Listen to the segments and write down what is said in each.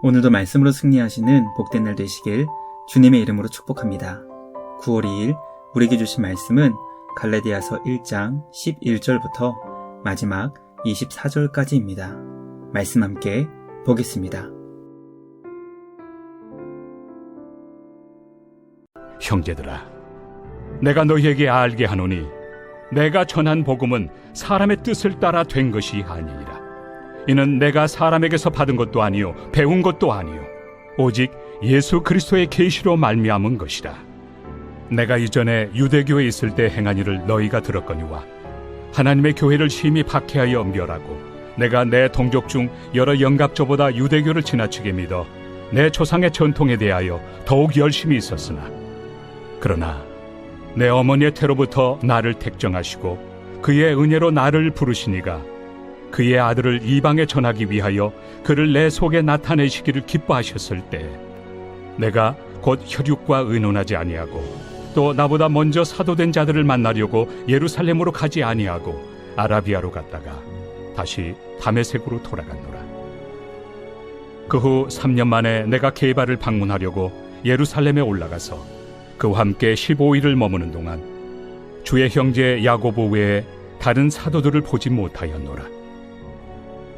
오늘도 말씀으로 승리하시는 복된 날 되시길 주님의 이름으로 축복합니다. 9월 2일 우리에게 주신 말씀은 갈라디아서 1장 11절부터 마지막 24절까지입니다. 말씀 함께 보겠습니다. 형제들아, 내가 너희에게 알게 하노니 내가 전한 복음은 사람의 뜻을 따라 된 것이 아니니라. 이는 내가 사람에게서 받은 것도 아니요 배운 것도 아니요 오직 예수 그리스도의 계시로 말미암은 것이라. 내가 이전에 유대교에 있을 때 행한 일을 너희가 들었거니와 하나님의 교회를 심히 박해하여 멸하고 내가 내 동족 중 여러 영갑조보다 유대교를 지나치게 믿어 내 조상의 전통에 대하여 더욱 열심히 있었으나, 그러나 내 어머니의 태로부터 나를 택정하시고 그의 은혜로 나를 부르시니가 그의 아들을 이방에 전하기 위하여 그를 내 속에 나타내시기를 기뻐하셨을 때, 내가 곧 혈육과 의논하지 아니하고 또 나보다 먼저 사도된 자들을 만나려고 예루살렘으로 가지 아니하고 아라비아로 갔다가 다시 다메섹으로 돌아갔노라. 그 후 3년 만에 내가 게바를 방문하려고 예루살렘에 올라가서 그와 함께 15일을 머무는 동안 주의 형제 야고보 외에 다른 사도들을 보지 못하였노라.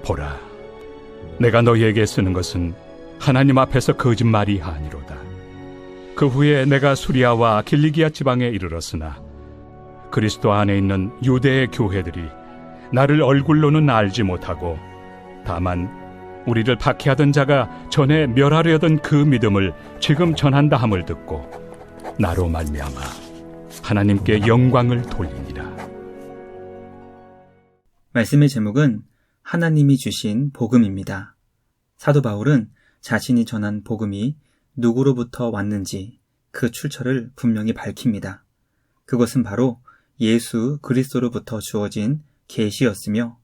보라, 내가 너희에게 쓰는 것은 하나님 앞에서 거짓말이 아니로다. 그 후에 내가 수리아와 길리기아 지방에 이르렀으나 그리스도 안에 있는 유대의 교회들이 나를 얼굴로는 알지 못하고 다만 우리를 박해하던 자가 전에 멸하려던 그 믿음을 지금 전한다 함을 듣고 나로 말미암아 하나님께 영광을 돌리니라. 말씀의 제목은 하나님이 주신 복음입니다. 사도 바울은 자신이 전한 복음이 누구로부터 왔는지 그 출처를 분명히 밝힙니다. 그것은 바로 예수 그리스도로부터 주어진 계시였으며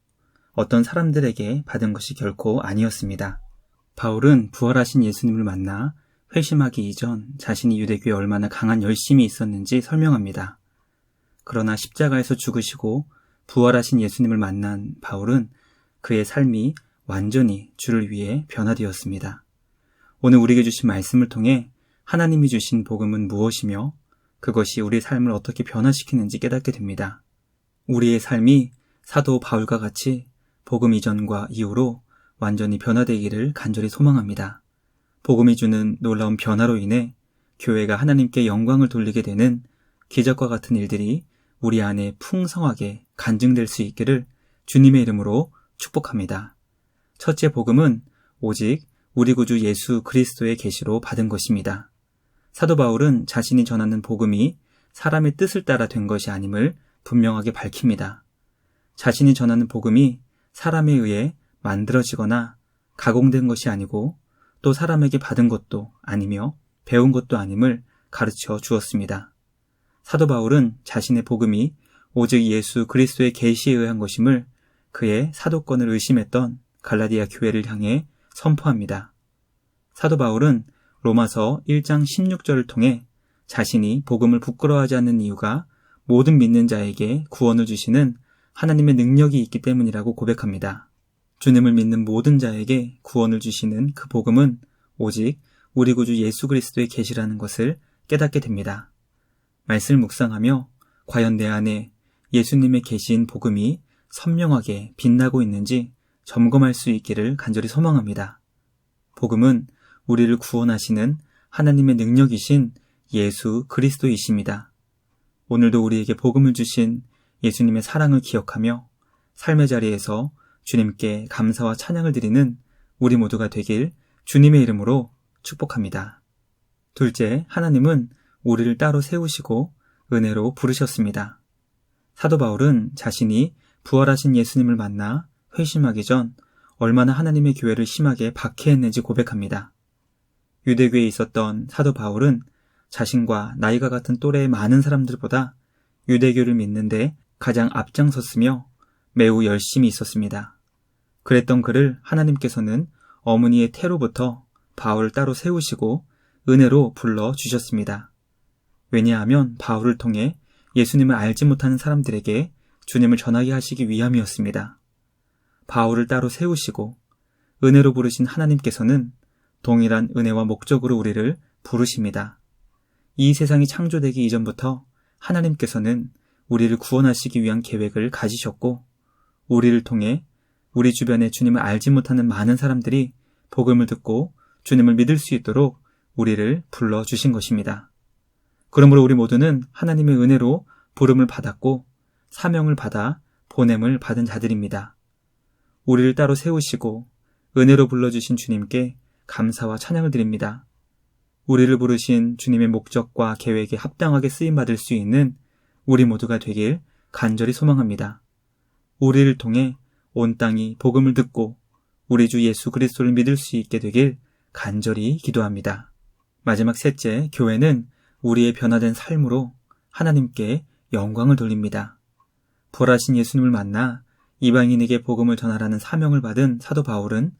어떤 사람들에게 받은 것이 결코 아니었습니다. 바울은 부활하신 예수님을 만나 회심하기 이전 자신이 유대교에 얼마나 강한 열심이 있었는지 설명합니다. 그러나 십자가에서 죽으시고 부활하신 예수님을 만난 바울은 그의 삶이 완전히 주를 위해 변화되었습니다. 오늘 우리에게 주신 말씀을 통해 하나님이 주신 복음은 무엇이며 그것이 우리의 삶을 어떻게 변화시키는지 깨닫게 됩니다. 우리의 삶이 사도 바울과 같이 복음 이전과 이후로 완전히 변화되기를 간절히 소망합니다. 복음이 주는 놀라운 변화로 인해 교회가 하나님께 영광을 돌리게 되는 기적과 같은 일들이 우리 안에 풍성하게 간증될 수 있기를 주님의 이름으로 축복합니다. 첫째 복음은 오직 우리 구주 예수 그리스도의 계시로 받은 것입니다. 사도 바울은 자신이 전하는 복음이 사람의 뜻을 따라 된 것이 아님을 분명하게 밝힙니다. 자신이 전하는 복음이 사람에 의해 만들어지거나 가공된 것이 아니고 또 사람에게 받은 것도 아니며 배운 것도 아님을 가르쳐 주었습니다. 사도 바울은 자신의 복음이 오직 예수 그리스도의 계시에 의한 것임을 그의 사도권을 의심했던 갈라디아 교회를 향해 선포합니다. 사도 바울은 로마서 1장 16절을 통해 자신이 복음을 부끄러워하지 않는 이유가 모든 믿는 자에게 구원을 주시는 하나님의 능력이 있기 때문이라고 고백합니다. 주님을 믿는 모든 자에게 구원을 주시는 그 복음은 오직 우리 구주 예수 그리스도의 계시라는 것을 깨닫게 됩니다. 말씀을 묵상하며 과연 내 안에 예수님의 계시인 복음이 선명하게 빛나고 있는지 점검할 수 있기를 간절히 소망합니다. 복음은 우리를 구원하시는 하나님의 능력이신 예수 그리스도이십니다. 오늘도 우리에게 복음을 주신 예수님의 사랑을 기억하며 삶의 자리에서 주님께 감사와 찬양을 드리는 우리 모두가 되길 주님의 이름으로 축복합니다. 둘째, 하나님은 우리를 따로 세우시고 은혜로 부르셨습니다. 사도 바울은 자신이 부활하신 예수님을 만나 회심하기 전 얼마나 하나님의 교회를 심하게 박해했는지 고백합니다. 유대교에 있었던 사도 바울은 자신과 나이가 같은 또래의 많은 사람들보다 유대교를 믿는데 가장 앞장섰으며 매우 열심히 있었습니다. 그랬던 그를 하나님께서는 어머니의 태로부터 바울을 따로 세우시고 은혜로 불러주셨습니다. 왜냐하면 바울을 통해 예수님을 알지 못하는 사람들에게 주님을 전하게 하시기 위함이었습니다. 바울을 따로 세우시고 은혜로 부르신 하나님께서는 동일한 은혜와 목적으로 우리를 부르십니다. 이 세상이 창조되기 이전부터 하나님께서는 우리를 구원하시기 위한 계획을 가지셨고, 우리를 통해 우리 주변에 주님을 알지 못하는 많은 사람들이 복음을 듣고 주님을 믿을 수 있도록 우리를 불러주신 것입니다. 그러므로 우리 모두는 하나님의 은혜로 부름을 받았고 사명을 받아 보냄을 받은 자들입니다. 우리를 따로 세우시고 은혜로 불러주신 주님께 감사와 찬양을 드립니다. 우리를 부르신 주님의 목적과 계획에 합당하게 쓰임받을 수 있는 우리 모두가 되길 간절히 소망합니다. 우리를 통해 온 땅이 복음을 듣고 우리 주 예수 그리스도를 믿을 수 있게 되길 간절히 기도합니다. 마지막 셋째, 교회는 우리의 변화된 삶으로 하나님께 영광을 돌립니다. 부활하신 예수님을 만나 이방인에게 복음을 전하라는 사명을 받은 사도 바울은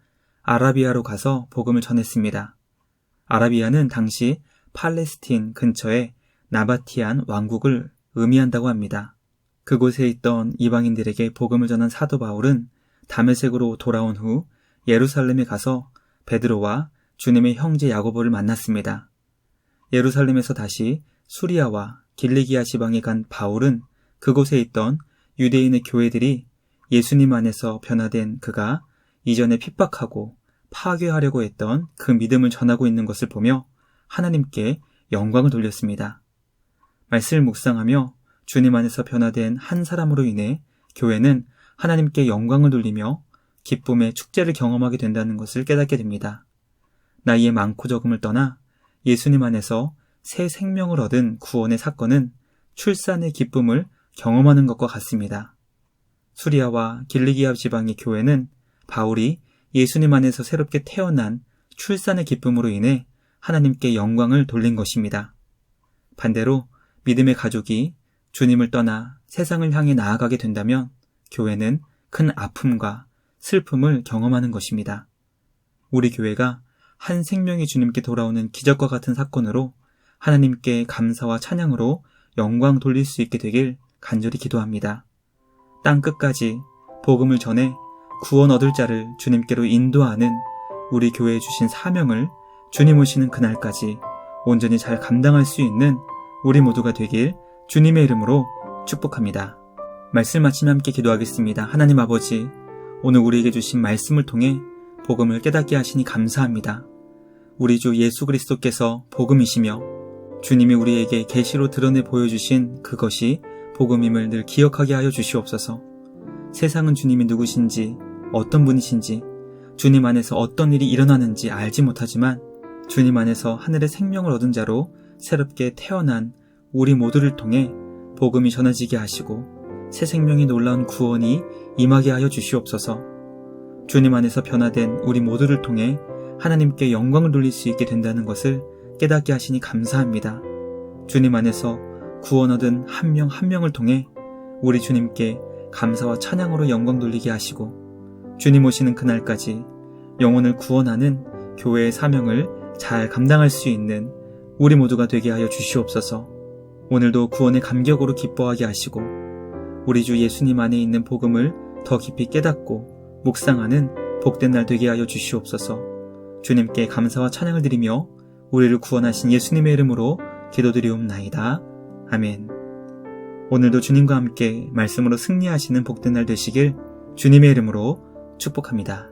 아라비아로 가서 복음을 전했습니다. 아라비아는 당시 팔레스틴 근처의 나바티안 왕국을 의미한다고 합니다. 그곳에 있던 이방인들에게 복음을 전한 사도 바울은 다메섹으로 돌아온 후 예루살렘에 가서 베드로와 주님의 형제 야고보를 만났습니다. 예루살렘에서 다시 수리아와 길리기아 지방에 간 바울은 그곳에 있던 유대인의 교회들이 예수님 안에서 변화된 그가 이전에 핍박하고 파괴하려고 했던 그 믿음을 전하고 있는 것을 보며 하나님께 영광을 돌렸습니다. 말씀을 묵상하며 주님 안에서 변화된 한 사람으로 인해 교회는 하나님께 영광을 돌리며 기쁨의 축제를 경험하게 된다는 것을 깨닫게 됩니다. 나이의 많고 적음을 떠나 예수님 안에서 새 생명을 얻은 구원의 사건은 출산의 기쁨을 경험하는 것과 같습니다. 수리아와 길리기아 지방의 교회는 바울이 예수님 안에서 새롭게 태어난 출산의 기쁨으로 인해 하나님께 영광을 돌린 것입니다. 반대로 믿음의 가족이 주님을 떠나 세상을 향해 나아가게 된다면 교회는 큰 아픔과 슬픔을 경험하는 것입니다. 우리 교회가 한 생명이 주님께 돌아오는 기적과 같은 사건으로 하나님께 감사와 찬양으로 영광 돌릴 수 있게 되길 간절히 기도합니다. 땅 끝까지 복음을 전해 구원 얻을 자를 주님께로 인도하는 우리 교회에 주신 사명을 주님 오시는 그날까지 온전히 잘 감당할 수 있는 우리 모두가 되길 주님의 이름으로 축복합니다. 말씀 마치며 함께 기도하겠습니다. 하나님 아버지, 오늘 우리에게 주신 말씀을 통해 복음을 깨닫게 하시니 감사합니다. 우리 주 예수 그리스도께서 복음이시며 주님이 우리에게 계시로 드러내 보여주신 그것이 복음임을 늘 기억하게 하여 주시옵소서. 세상은 주님이 누구신지, 어떤 분이신지, 주님 안에서 어떤 일이 일어나는지 알지 못하지만 주님 안에서 하늘의 생명을 얻은 자로 새롭게 태어난 우리 모두를 통해 복음이 전해지게 하시고 새 생명이 놀라운 구원이 임하게 하여 주시옵소서. 주님 안에서 변화된 우리 모두를 통해 하나님께 영광을 돌릴 수 있게 된다는 것을 깨닫게 하시니 감사합니다. 주님 안에서 구원 얻은 한 명 한 명을 통해 우리 주님께 감사와 찬양으로 영광 돌리게 하시고 주님 오시는 그날까지 영혼을 구원하는 교회의 사명을 잘 감당할 수 있는 우리 모두가 되게 하여 주시옵소서. 오늘도 구원의 감격으로 기뻐하게 하시고 우리 주 예수님 안에 있는 복음을 더 깊이 깨닫고 묵상하는 복된 날 되게 하여 주시옵소서. 주님께 감사와 찬양을 드리며 우리를 구원하신 예수님의 이름으로 기도드리옵나이다. 아멘. 오늘도 주님과 함께 말씀으로 승리하시는 복된 날 되시길 주님의 이름으로 축복합니다.